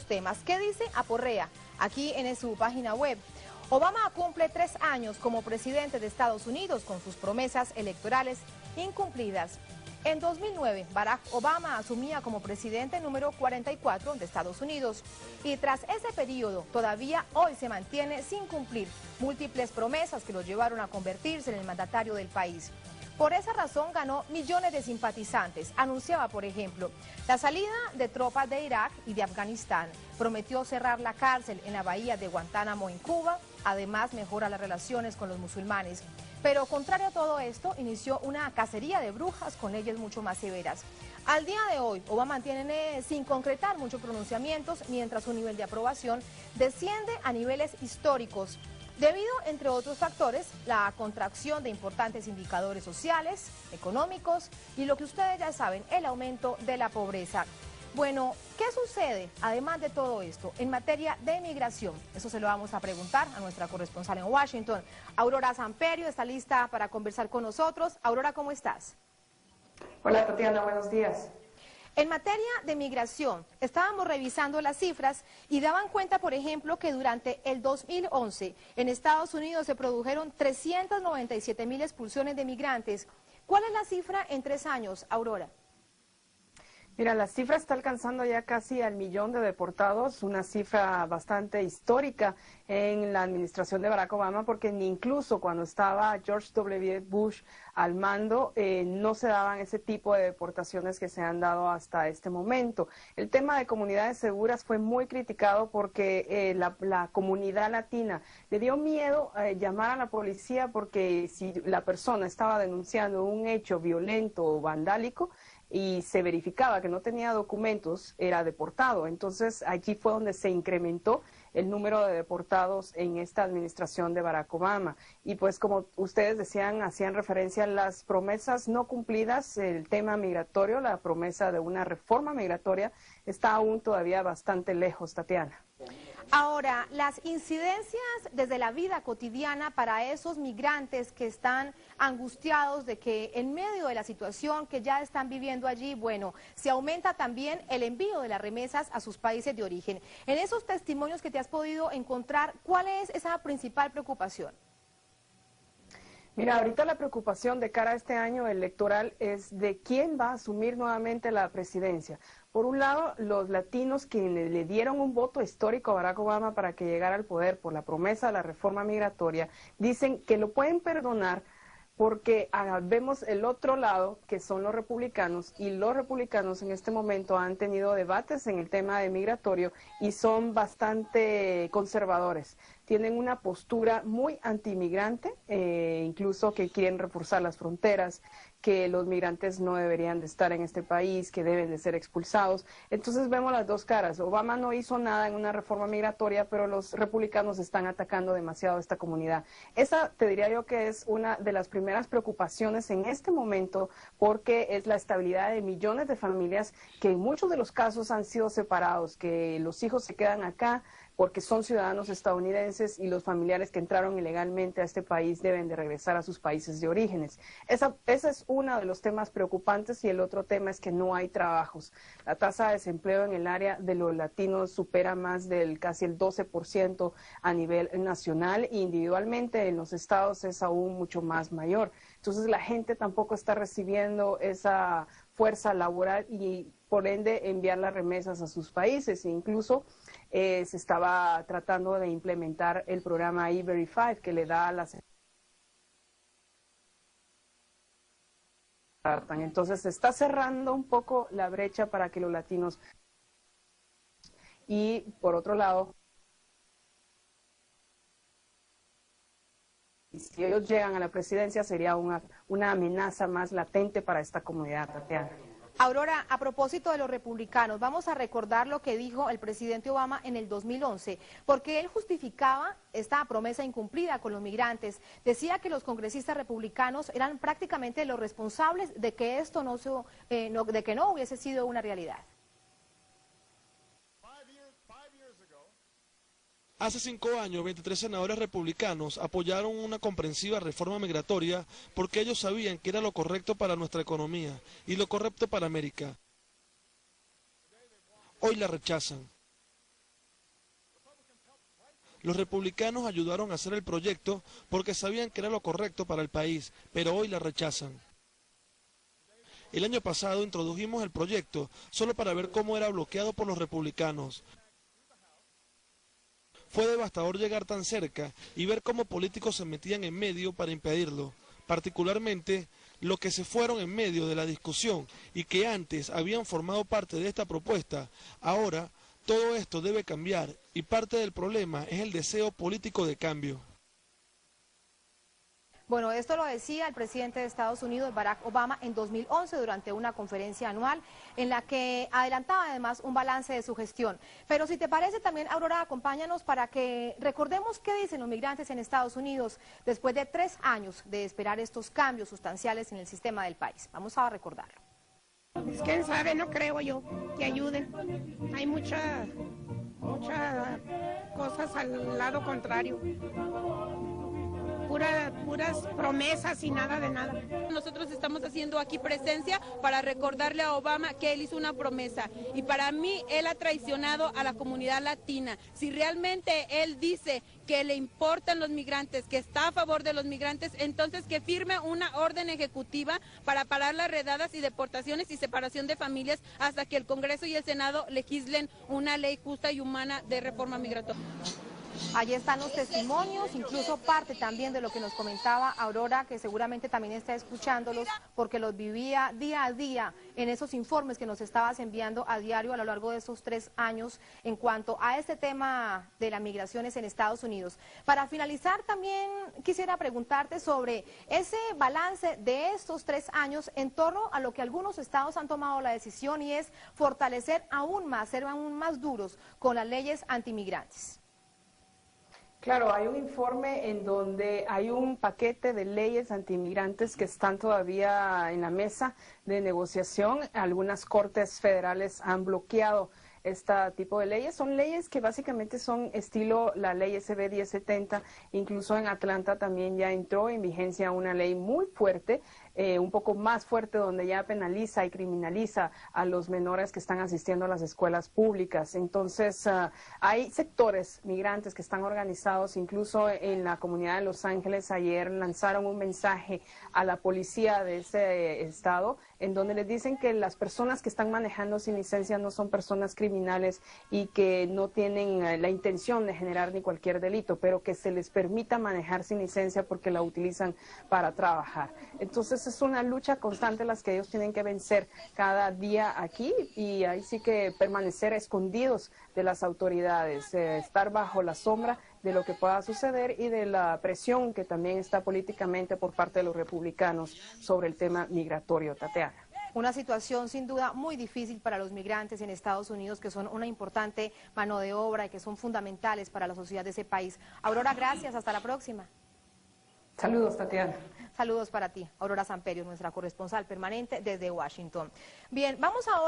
Temas. ¿Qué dice Aporrea aquí en su página web? Obama cumple 3 años como presidente de Estados Unidos con sus promesas electorales incumplidas. En 2009, Barack Obama asumía como presidente número 44 de Estados Unidos y tras ese periodo todavía hoy se mantiene sin cumplir múltiples promesas que lo llevaron a convertirse en el mandatario del país. Por esa razón ganó millones de simpatizantes. Anunciaba, por ejemplo, la salida de tropas de Irak y de Afganistán. Prometió cerrar la cárcel en la bahía de Guantánamo en Cuba. Además, mejora las relaciones con los musulmanes. Pero contrario a todo esto, inició una cacería de brujas con leyes mucho más severas. Al día de hoy, Obama mantiene sin concretar muchos pronunciamientos, mientras su nivel de aprobación desciende a niveles históricos. Debido, entre otros factores, la contracción de importantes indicadores sociales, económicos y lo que ustedes ya saben, el aumento de la pobreza. Bueno, ¿qué sucede además de todo esto en materia de migración? Eso se lo vamos a preguntar a nuestra corresponsal en Washington. Aurora Samperio está lista para conversar con nosotros. Aurora, ¿cómo estás? Hola Tatiana, buenos días. En materia de migración, estábamos revisando las cifras y daban cuenta, por ejemplo, que durante el 2011 en Estados Unidos se produjeron 397.000 expulsiones de migrantes. ¿Cuál es la cifra en 3 años, Aurora? Mira, la cifra está alcanzando ya casi al 1.000.000 de deportados, una cifra bastante histórica en la administración de Barack Obama, porque ni incluso cuando estaba George W. Bush al mando no se daban ese tipo de deportaciones que se han dado hasta este momento. El tema de comunidades seguras fue muy criticado porque la comunidad latina le dio miedo llamar a la policía porque si la persona estaba denunciando un hecho violento o vandálico, y se verificaba que no tenía documentos, era deportado. Entonces allí fue donde se incrementó el número de deportados en esta administración de Barack Obama. Y pues como ustedes decían, hacían referencia a las promesas no cumplidas, el tema migratorio, la promesa de una reforma migratoria está aún todavía bastante lejos, Tatiana. Ahora, las incidencias desde la vida cotidiana para esos migrantes que están angustiados de que en medio de la situación que ya están viviendo allí, bueno, se aumenta también el envío de las remesas a sus países de origen. En esos testimonios que te has podido encontrar, ¿cuál es esa principal preocupación? Mira, ahorita la preocupación de cara a este año electoral es de quién va a asumir nuevamente la presidencia. Por un lado, los latinos quienes le dieron un voto histórico a Barack Obama para que llegara al poder por la promesa de la reforma migratoria, dicen que lo pueden perdonar porque vemos el otro lado, que son los republicanos, y los republicanos en este momento han tenido debates en el tema de migratorio y son bastante conservadores. Tienen una postura muy antimigrante, incluso que quieren reforzar las fronteras, que los migrantes no deberían de estar en este país, que deben de ser expulsados. Entonces vemos las dos caras. Obama no hizo nada en una reforma migratoria, pero los republicanos están atacando demasiado a esta comunidad. Esa te diría yo que es una de las primeras preocupaciones en este momento, porque es la estabilidad de millones de familias que en muchos de los casos han sido separados, que los hijos se quedan acá porque son ciudadanos estadounidenses y los familiares que entraron ilegalmente a este país deben de regresar a sus países de orígenes. Ese es uno de los temas preocupantes y el otro tema es que no hay trabajos. La tasa de desempleo en el área de los latinos supera más del casi el 12% a nivel nacional e individualmente en los estados es aún mucho más mayor. Entonces la gente tampoco está recibiendo esa fuerza laboral y por ende enviar las remesas a sus países. E incluso se estaba tratando de implementar el programa E-Verify que le da a las... Entonces se está cerrando un poco la brecha para que los latinos... Y por otro lado, si ellos llegan a la presidencia sería una amenaza más latente para esta comunidad, Tatiana. Aurora, a propósito de los republicanos, vamos a recordar lo que dijo el presidente Obama en el 2011, porque él justificaba esta promesa incumplida con los migrantes. Decía que los congresistas republicanos eran prácticamente los responsables de que esto no hubiese sido una realidad. Hace 5 años, 23 senadores republicanos apoyaron una comprensiva reforma migratoria porque ellos sabían que era lo correcto para nuestra economía y lo correcto para América. Hoy la rechazan. Los republicanos ayudaron a hacer el proyecto porque sabían que era lo correcto para el país, pero hoy la rechazan. El año pasado introdujimos el proyecto solo para ver cómo era bloqueado por los republicanos. Fue devastador llegar tan cerca y ver cómo políticos se metían en medio para impedirlo, particularmente los que se fueron en medio de la discusión y que antes habían formado parte de esta propuesta. Ahora todo esto debe cambiar y parte del problema es el deseo político de cambio. Bueno, esto lo decía el presidente de Estados Unidos, Barack Obama, en 2011 durante una conferencia anual en la que adelantaba además un balance de su gestión. Pero si te parece también, Aurora, acompáñanos para que recordemos qué dicen los migrantes en Estados Unidos después de 3 años de esperar estos cambios sustanciales en el sistema del país. Vamos a recordarlo. Pues quién sabe, no creo yo que ayuden. Hay muchas cosas al lado contrario. Puras promesas y nada de nada. Nosotros estamos haciendo aquí presencia para recordarle a Obama que él hizo una promesa y para mí él ha traicionado a la comunidad latina. Si realmente él dice que le importan los migrantes, que está a favor de los migrantes, entonces que firme una orden ejecutiva para parar las redadas y deportaciones y separación de familias hasta que el Congreso y el Senado legislen una ley justa y humana de reforma migratoria. Allí están los testimonios, incluso parte también de lo que nos comentaba Aurora, que seguramente también está escuchándolos porque los vivía día a día en esos informes que nos estabas enviando a diario a lo largo de esos 3 años en cuanto a este tema de las migraciones en Estados Unidos. Para finalizar también quisiera preguntarte sobre ese balance de estos 3 años en torno a lo que algunos estados han tomado la decisión y es fortalecer aún más, ser aún más duros con las leyes antimigrantes. Claro, hay un informe en donde hay un paquete de leyes antimigrantes que están todavía en la mesa de negociación. Algunas cortes federales han bloqueado este tipo de leyes. Son leyes que básicamente son estilo la ley SB 1070. Incluso en Atlanta también ya entró en vigencia una ley muy fuerte, un poco más fuerte, donde ya penaliza y criminaliza a los menores que están asistiendo a las escuelas públicas. Entonces, hay sectores migrantes que están organizados, incluso en la comunidad de Los Ángeles. Ayer lanzaron un mensaje a la policía de ese estado, en donde les dicen que las personas que están manejando sin licencia no son personas criminales y que no tienen la intención de generar ni cualquier delito, pero que se les permita manejar sin licencia porque la utilizan para trabajar. Entonces es una lucha constante las que ellos tienen que vencer cada día aquí, y ahí sí que permanecer escondidos de las autoridades, estar bajo la sombra de lo que pueda suceder y de la presión que también está políticamente por parte de los republicanos sobre el tema migratorio. Tatiana. Una situación sin duda muy difícil para los migrantes en Estados Unidos, que son una importante mano de obra y que son fundamentales para la sociedad de ese país. Aurora, gracias. Hasta la próxima. Saludos, Tatiana. Saludos para ti, Aurora Samperio, nuestra corresponsal permanente desde Washington. Bien, vamos ahora.